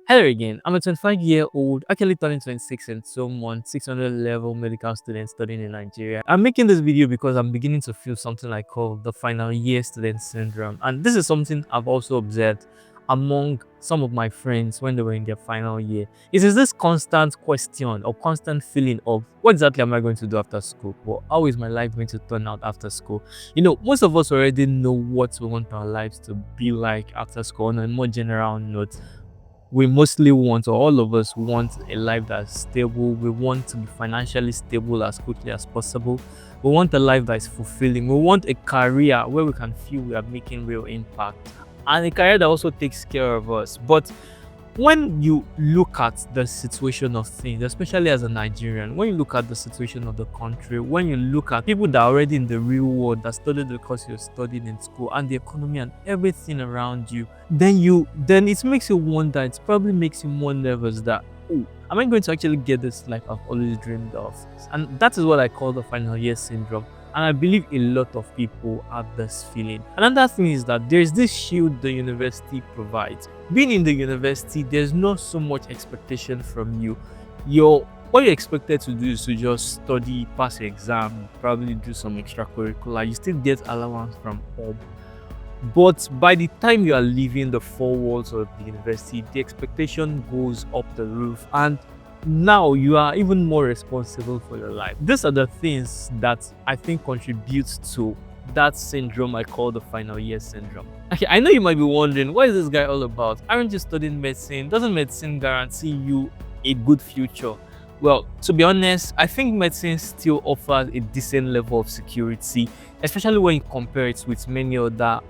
Hello again. I'm a 25-year-old, actually turning 26 in 2 months, 600 level medical student studying in Nigeria. I'm making this video because I'm beginning to feel something I call the final year student syndrome. And this is something I've also observed among some of my friends when they were in their final year. It is this constant question or constant feeling of what exactly am I going to do after school? Or how is my life going to turn out after school? Most of us already know what we want our lives to be like after school on a more general note. We mostly want, or all of us want, a life that's stable. We want to be financially stable as quickly as possible. We want a life that is fulfilling. We want a career where we can feel we are making real impact, and a career that also takes care of us. But when you look at the situation of things, especially as a Nigerian, when you look at the situation of the country, when you look at people that are already in the real world, that studied the course you're studying in school, and the economy and everything around you, then it makes you wonder. It probably makes you more nervous that, oh, am I going to actually get this life I've always dreamed of? And that is what I call the final year syndrome. And I believe a lot of people have this feeling. Another thing is that there's this shield the university provides. Being in the university, there's not so much expectation from you. What you're expected to do is to just study, pass your exam, probably do some extracurricular. You still get allowance from home. But by the time you are leaving the four walls of the university, the expectation goes up the roof, and now you are even more responsible for your life. These are the things that I think contribute to that syndrome I call the final year syndrome. Okay, I know you might be wondering, what is this guy all about? Aren't you studying medicine? Doesn't medicine guarantee you a good future? Well, to be honest, I think medicine still offers a decent level of security, especially when you compare it with many other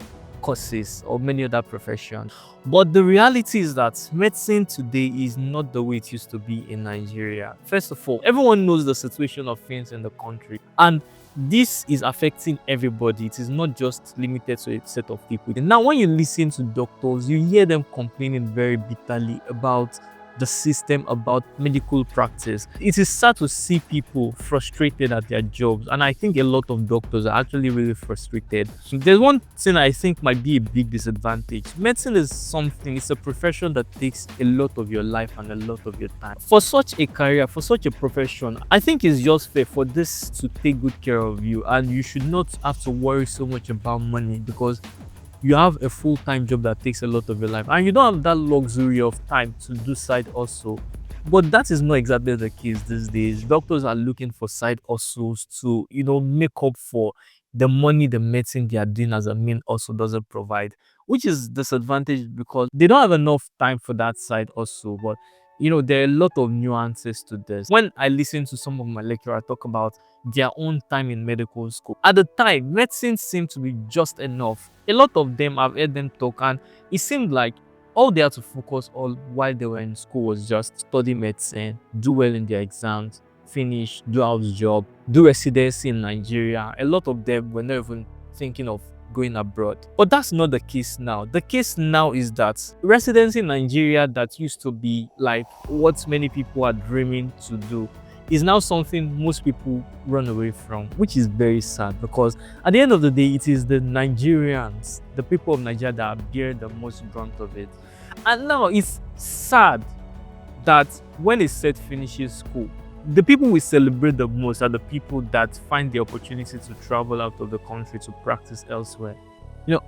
courses or many other professions. But the reality is that medicine today is not the way it used to be in Nigeria. First of all, everyone knows the situation of things in the country, and this is affecting everybody. It is not just limited to a set of people. Now, when you listen to doctors, you hear them complaining very bitterly about the system, about medical practice. It is sad to see people frustrated at their jobs, and I think a lot of doctors are actually really frustrated. There's one thing I think might be a big disadvantage. Medicine is something, it's a profession that takes a lot of your life and a lot of your time. For such a career, for such a profession, I think it's just fair for this to take good care of you, and you should not have to worry so much about money, because you have a full-time job that takes a lot of your life, and you don't have that luxury of time to do side hustle. But that is not exactly the case these days. Doctors are looking for side hustles to make up for the money the medicine they are doing as a main hustle doesn't provide, which is disadvantage because they don't have enough time for that side hustle. But there are a lot of nuances to this. When I listen to some of my lecturers talk about their own time in medical school, at the time medicine seemed to be just enough. A lot of them, I've heard them talk, and it seemed like all they had to focus on while they were in school was just study medicine, do well in their exams, finish, do house job, do residency in Nigeria. A lot of them were not even thinking of going abroad. But that's not the case now. The case now is that residency in Nigeria, that used to be like what many people are dreaming to do, is now something most people run away from, which is very sad, because at the end of the day, it is the Nigerians, the people of Nigeria, that bear the most brunt of it. And now it's sad that when a set finishes school, the people we celebrate the most are the people that find the opportunity to travel out of the country to practice elsewhere.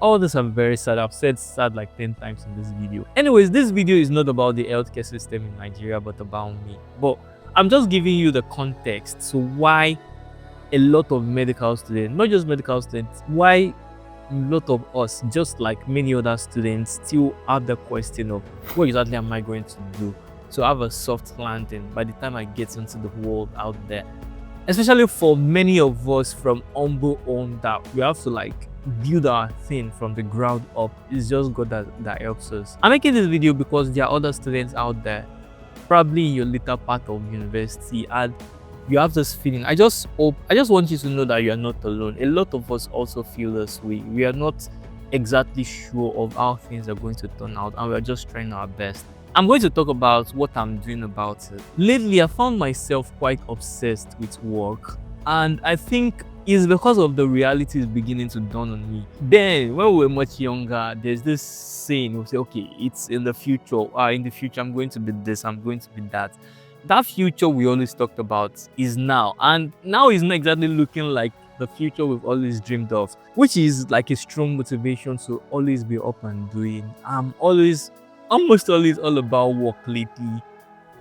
All this, I'm very sad. I've said sad like 10 times in this video. Anyways, this video is not about the healthcare system in Nigeria, but about me. But I'm just giving you the context to why a lot of medical students, not just medical students, why a lot of us, just like many other students, still have the question of what exactly am I going to do to have a soft landing by the time I get into the world out there. Especially for many of us from humble home, that we have to build our thing from the ground up. It's just God that helps us. I'm making this video because there are other students out there, probably in your later part of university, and you have this feeling. I just want you to know that you are not alone. A lot of us also feel this way. We are not exactly sure of how things are going to turn out, and we are just trying our best. I'm going to talk about what I'm doing about it. Lately, I found myself quite obsessed with work, and I think is because of the realities beginning to dawn on me. Then, when we were much younger, there's this saying, we say, okay, it's in the future. In the future, I'm going to be this, I'm going to be that. That future we always talked about is now. And now is not exactly looking like the future we've always dreamed of, which is like a strong motivation to always be up and doing. I'm almost always all about work lately.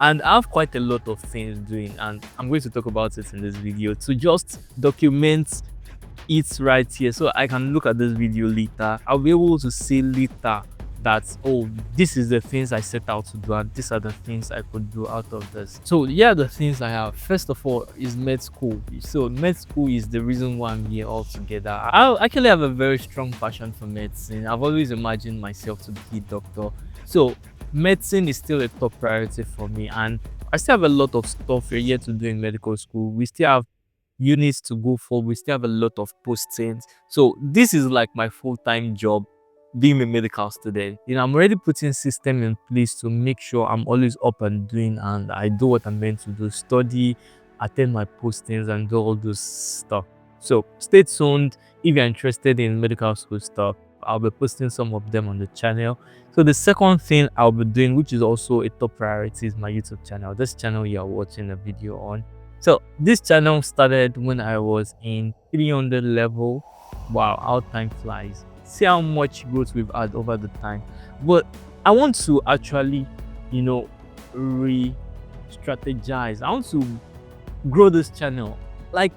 And I have quite a lot of things doing, and I'm going to talk about it in this video to just document it right here so I can look at this video later. I'll be able to say later that, oh, this is the things I set out to do and these are the things I could do out of this. So yeah, the things I have, first of all, is med school. So med school is the reason why I'm here altogether. I actually have a very strong passion for medicine. I've always imagined myself to be a doctor. So medicine is still a top priority for me, and I still have a lot of stuff we're yet to do in medical school. We still have units to go for, we still have a lot of postings. So this is like my full-time job, being a medical student. I'm already putting system in place to make sure I'm always up and doing, and I do what I'm meant to do, study, attend my postings, and do all those stuff. So stay tuned if you're interested in medical school stuff. I'll be posting some of them on the channel. So the second thing I'll be doing, which is also a top priority, is my YouTube channel. This channel you're watching a video on. So this channel started when I was in 300 level. Wow, how time flies. See how much growth we've had over the time. But I want to actually, re-strategize. I want to grow this channel. Like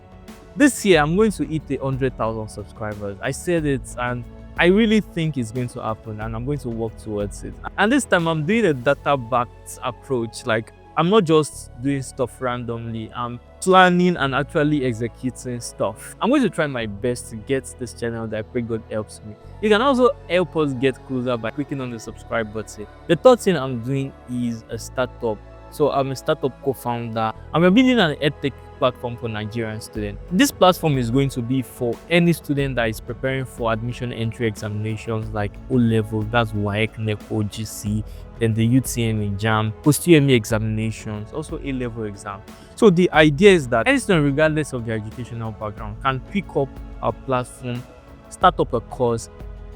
this year, I'm going to hit 100,000 subscribers. I said it, and I really think it's going to happen, and I'm going to work towards it. And this time I'm doing a data-backed approach. Like, I'm not just doing stuff randomly. I'm planning and actually executing stuff. I'm going to try my best to get this channel that I pray God helps me. You can also help us get closer by clicking on the subscribe button. The third thing I'm doing is a startup. So I'm a startup co-founder, and we're building an edtech platform for Nigerian students. This platform is going to be for any student that is preparing for admission entry examinations like O-level, that's WAEC, NECO, GC, then the UTME exam, post-UTME examinations, also A-level exam. So the idea is that any student, regardless of their educational background, can pick up our platform, start up a course,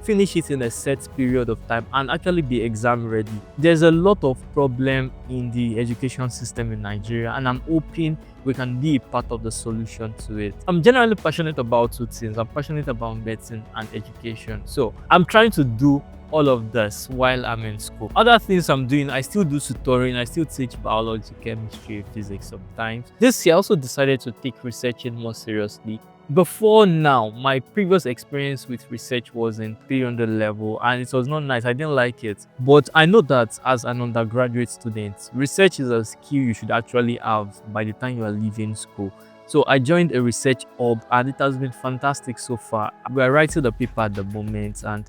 finish it in a set period of time, and actually be exam ready. There's a lot of problem in the education system in Nigeria, and I'm hoping we can be a part of the solution to it. I'm generally passionate about two things. I'm passionate about medicine and education. So I'm trying to do all of this while I'm in school. Other things I'm doing, I still do tutoring, I still teach biology, chemistry, physics sometimes. This year I also decided to take researching more seriously. Before now, my previous experience with research was in 300 level, and it was not nice. I didn't like it. But I know that as an undergraduate student, research is a skill you should actually have by the time you are leaving school. So I joined a research hub, and it has been fantastic so far. We are writing the paper at the moment, and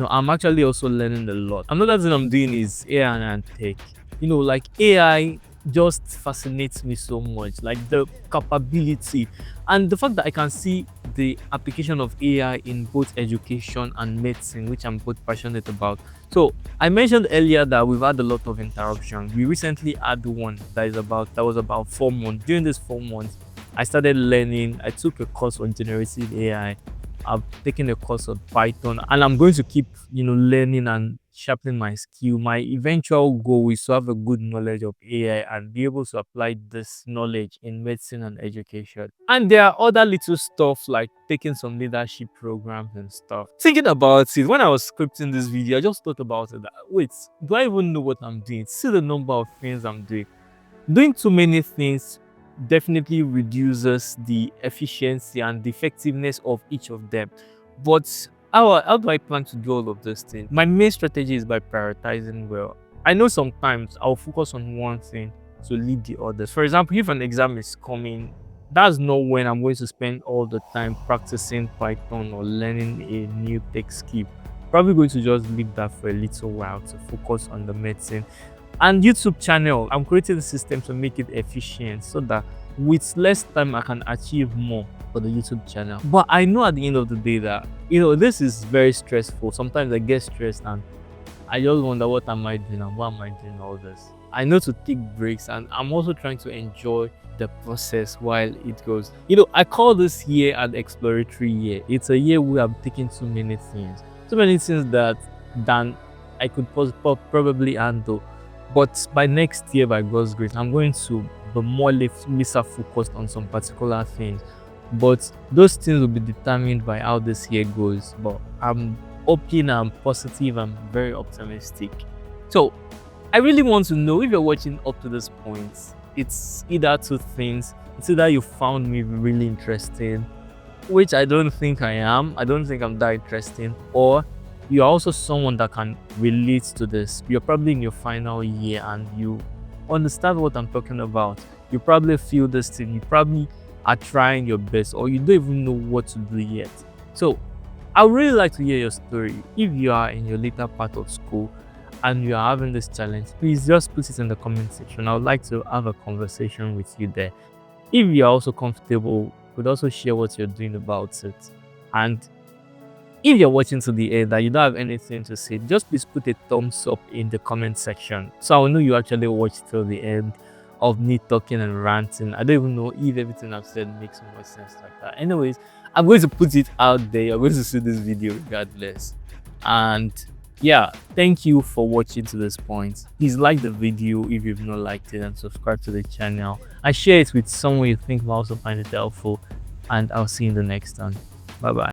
I'm actually also learning a lot. Another thing I'm doing is AI and tech. Like AI just fascinates me so much, like the capability and the fact that I can see the application of AI in both education and medicine, which I'm both passionate about. So I mentioned earlier that we've had a lot of interruptions. We recently had one that was about 4 months. During these 4 months, I started learning. I took a course on generative AI. I've taken a course on Python, and I'm going to keep learning and sharpening my skill. My eventual goal is to have a good knowledge of AI and be able to apply this knowledge in medicine and education. And there are other little stuff like taking some leadership programs and stuff. Thinking about it, when I was scripting this video, I just thought about it. Wait, do I even know what I'm doing? See the number of things I'm doing. Doing too many things definitely reduces the efficiency and the effectiveness of each of them. But how do I plan to do all of those things? My main strategy is by prioritizing well. I know sometimes I'll focus on one thing to lead the others. For example, if an exam is coming, that's not when I'm going to spend all the time practicing Python or learning a new tech skill. Probably going to just leave that for a little while to focus on the medicine. And YouTube channel, I'm creating a system to make it efficient so that with less time I can achieve more for the YouTube channel. But I know at the end of the day that this is very stressful. Sometimes I get stressed and I just wonder, what am I doing and why am I doing all this? I know to take breaks, and I'm also trying to enjoy the process while it goes. I call this year an exploratory year. It's a year where I'm taking too many things that than I could probably handle. But by next year, by God's grace, I'm going to be more laser focused on some particular things. But those things will be determined by how this year goes. But I'm hoping, I'm positive, I'm very optimistic. So I really want to know, if you're watching up to this point, it's either two things. It's either you found me really interesting, which I don't think I am. I don't think I'm that interesting. Or you're also someone that can relate to this. You're probably in your final year and you understand what I'm talking about. You probably feel this thing. You probably are trying your best, or you don't even know what to do yet. So I would really like to hear your story. If you are in your later part of school and you are having this challenge, please just put it in the comment section. I would like to have a conversation with you there. If you are also comfortable, you could also share what you're doing about it. And if you're watching to the end and you don't have anything to say, just please put a thumbs up in the comment section, so I will know you actually watched till the end of me talking and ranting. I don't even know if everything I've said makes more sense like that. Anyways, I'm going to put it out there. You're going to see this video regardless. And yeah, thank you for watching to this point. Please like the video if you've not liked it, and subscribe to the channel and share it with someone you think will also find it helpful. And I'll see you in the next one. Bye bye.